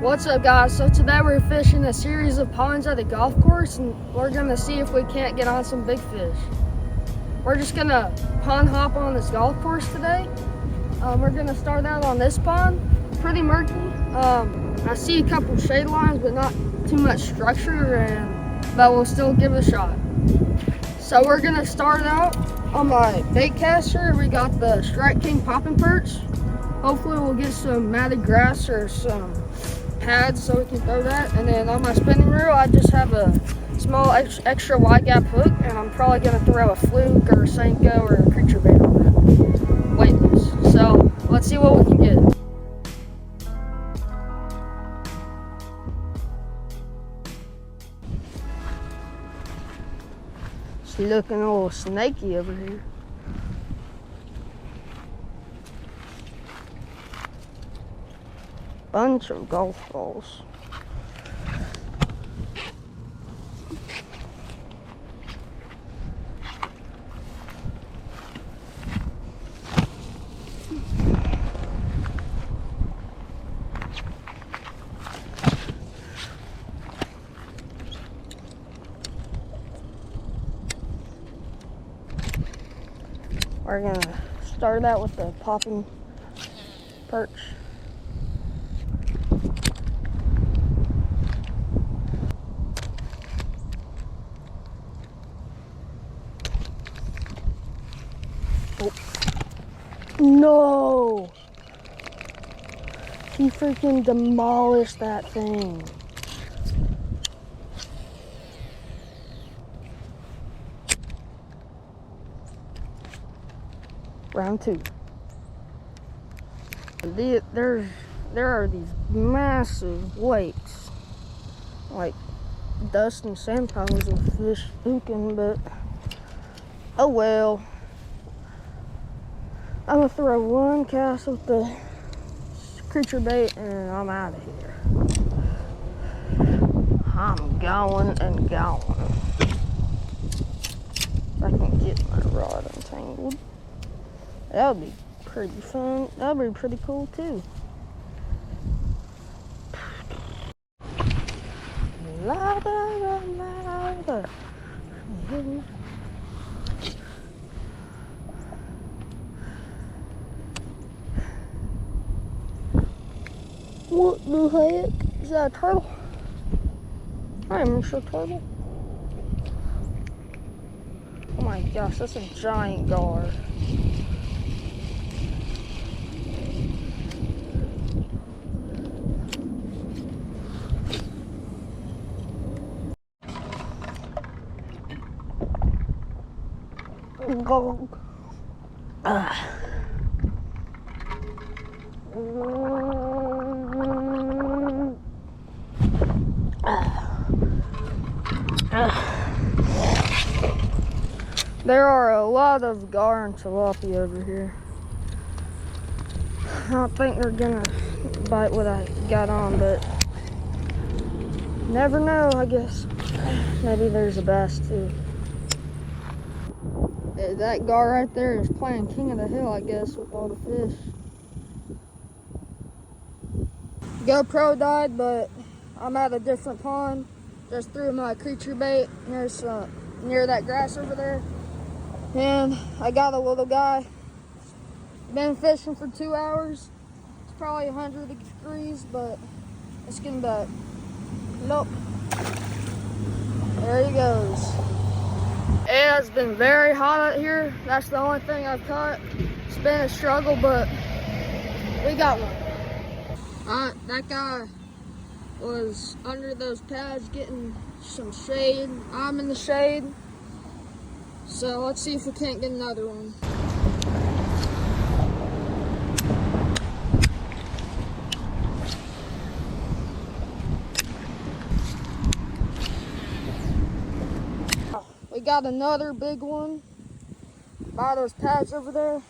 What's up, guys? So today we're fishing a series of ponds at a golf course, and we're gonna see if we can't get on some big fish. We're just gonna pond hop on this golf course today. We're gonna start out on this pond. Pretty murky. I see a couple shade lines, but not too much structure, but we'll still give it a shot. So we're gonna start out on my bait caster. We got the Strike King popping perch. Hopefully we'll get some matted grass or some pads so we can throw that. And then on my spinning reel, I just have a small extra wide gap hook, and I'm probably gonna throw a fluke or a Senko or a creature bait on that, weightless. So let's see what we can get. It's looking a little snaky over here. Bunch of golf balls. We're gonna start out with the popping perch. No! He freaking demolished that thing. Round two. There are these massive lakes, like dust and sand piles of fish spooking, but oh well. I'm gonna throw one cast with the creature bait and I'm out of here. I'm going and going. If I can get my rod untangled. That would be pretty fun. That would be pretty cool too. Louder and louder. What the heck? Is that a turtle? I'm not sure turtle. Oh my gosh, that's a giant gar. Go. There are a lot of gar and tilapia over here. I don't think they're gonna bite what I got on, but never know, I guess. Maybe there's a bass too. That gar right there is playing king of the hill, I guess, with all the fish. GoPro died, but I'm at a different pond. Just threw my creature bait near that grass over there. And I got a little guy. Been fishing for 2 hours. It's probably 100 degrees, but it's getting back. Nope. There he goes. It has been very hot out here. That's the only thing I've caught. It's been a struggle, but we got one. That guy was under those pads getting some shade. I'm in the shade. So let's see if we can't get another one. We got another big one by those pads over there.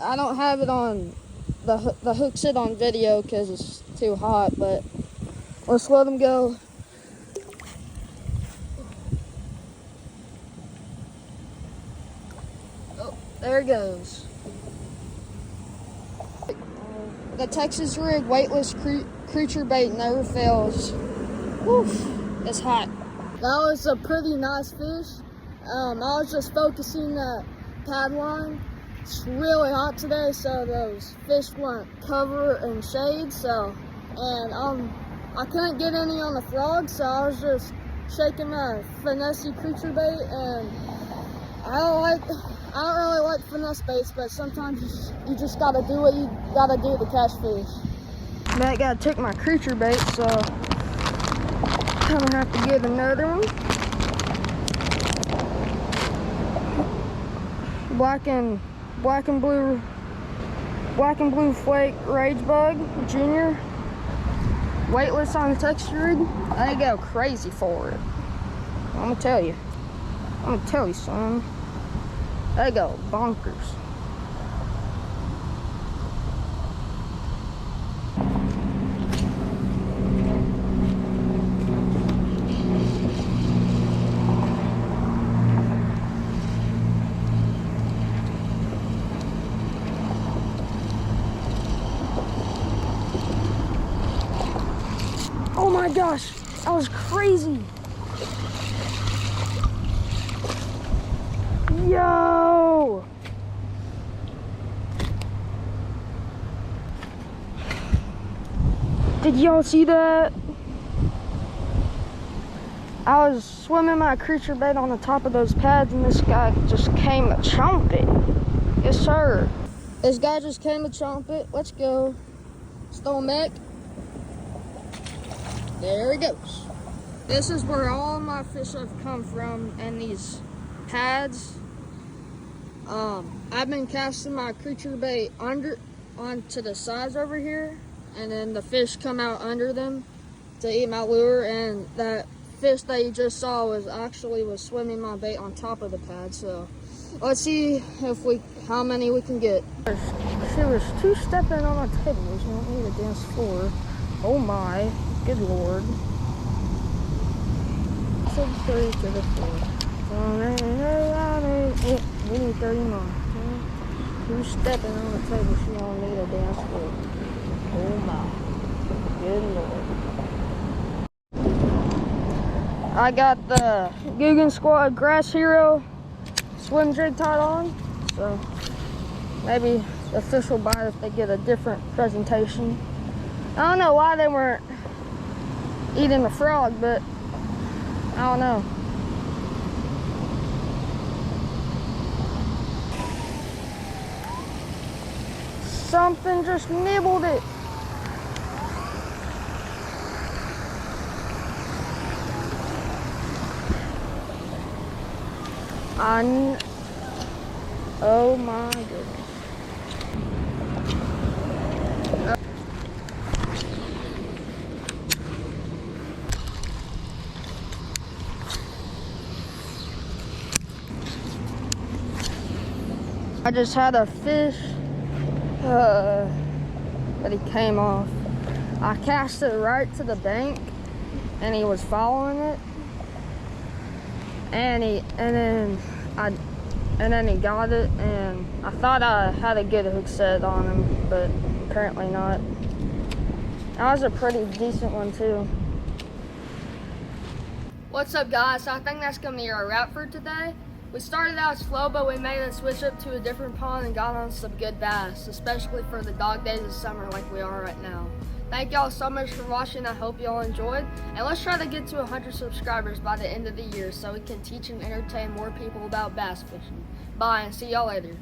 I don't have it on the hook sit on video because it's too hot, but let's let them go. Oh, there it goes. The Texas Rig weightless creature bait never fails. Woof, it's hot. That was a pretty nice fish. I was just focusing that pad line. It's really hot today, so those fish want cover and shade. And I couldn't get any on the frog, so I was just shaking my finesse creature bait. And I don't really like finesse baits, but sometimes you just gotta do what you gotta do to catch fish. Matt gotta take my creature bait, so I'm gonna have to get another one. Black and blue flake rage bug junior, weightless untextured. They go crazy for it. I'm gonna tell you son, they go bonkers. Oh my gosh, that was crazy. Yo! Did y'all see that? I was swimming my creature bait on the top of those pads and this guy just came to chomp it. Yes, sir. This guy just came to chomp it. Let's go. Stoneneck. There he goes. This is where all my fish have come from, and these pads. I've been casting my creature bait onto the sides over here, and then the fish come out under them to eat my lure. And that fish that you just saw was swimming my bait on top of the pad. So let's see how many we can get. She was two-stepping on the table. She don't need a dance floor. Oh my. Good lord. 3 to the 4. We need 30 more. Who's stepping on the table? She don't need a dance floor. Oh my. Good lord. I got the Guggen Squad Grass Hero swim jig tied on. So maybe the fish will bite if they get a different presentation. I don't know why they weren't eating the frog, but I don't know. Something just nibbled it. Oh my goodness. I just had a fish, but he came off. I cast it right to the bank, and he was following it, and then he got it, and I thought I had a good hook set on him, but apparently not. That was a pretty decent one too. What's up, guys? I think that's gonna be our wrap for today. We started out slow, but we made a switch up to a different pond and got on some good bass, especially for the dog days of summer like we are right now. Thank y'all so much for watching. I hope y'all enjoyed. And let's try to get to 100 subscribers by the end of the year so we can teach and entertain more people about bass fishing. Bye, and see y'all later.